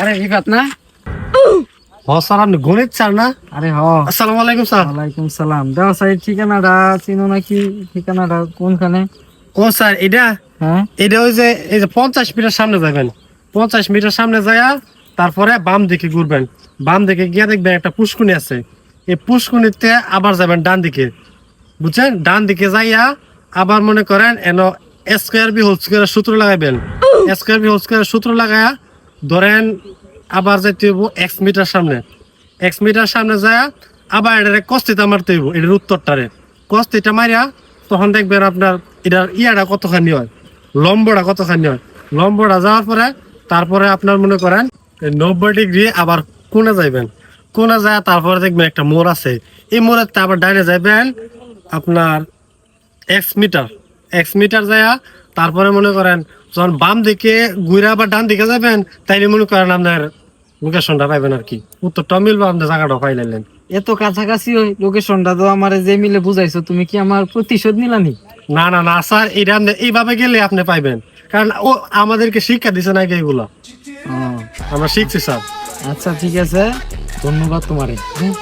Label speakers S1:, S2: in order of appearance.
S1: আরে রিফাত না?
S2: স্যার আপনি গণিত স্যার না?
S1: আরে
S2: আসসালামু আলাইকুম স্যার।
S1: ওয়ালাইকুম সালাম। দাও স্যার ঠিকানাটা চিনো নাকি? ঠিকানাটা কোনখানে?
S2: ও স্যার এটা
S1: হ্যাঁ
S2: এটা ওই যে এই যে 50 মিটার সামনে যাবেন, 50 মিটার সামনে যায়া তারপরে বাম দিকে ঘুরবেন, বাম দিকে গিয়ে দেখবেন একটা পুষ্কুনি আছে। এই পুষ্কুনিতে আবার যাবেন ডান দিকে, বুঝছেন? ডান দিকে যাইয়া আবার মনে করেন এন স্কোয়ার বি হোল স্কোয়ারের সূত্র লাগাইবেন। স্কোয়ার বি হোল স্কোয়ারের সূত্র লাগায়া ধরেন আবার যাইতে হইব x মিটার সামনে, x মিটার সামনে যায় আবার এটা কস্তিটা মারতে হইব, এটার উত্তরটারে কস্তিটা মারিয়া তখন দেখবেন আপনার এটার ইয়াটা কতখানি হয়, লম্বটা কতখানি হয়। লম্বটা যাওয়ার পরে তারপরে আপনার মনে করেন 90 ডিগ্রি আবার কোণে যাইবেন, কোণে যায় তারপরে দেখবেন একটা মোড় আছে। এই মোড়ের আবার ডাইনে যাইবেন আপনার x মিটার যায়া তারপরে মনে করেন যখন বাম দিকে ঘুরে আবার ডান দিকে যাবেন তাইলে মনে করেন আপনার লোকেশনটা পাইবেন আর কি, উত্তরটা মিলবে, আপনার জায়গাটা পাইলেন।
S1: এত কাছাকাছি ওই লোকেশনটা তো আমার যে মিলে বুঝাইছো, তুমি কি আমার প্রতিশোধ নিলানি?
S2: না না না স্যার, এটা আপনি এইভাবে গেলে আপনি পাইবেন, কারণ ও আমাদেরকে শিক্ষা দিছে নাকি এগুলো
S1: ও,
S2: আমরা শিখছি স্যার।
S1: আচ্ছা ঠিক আছে, ধন্যবাদ তোমারে। হ্যাঁ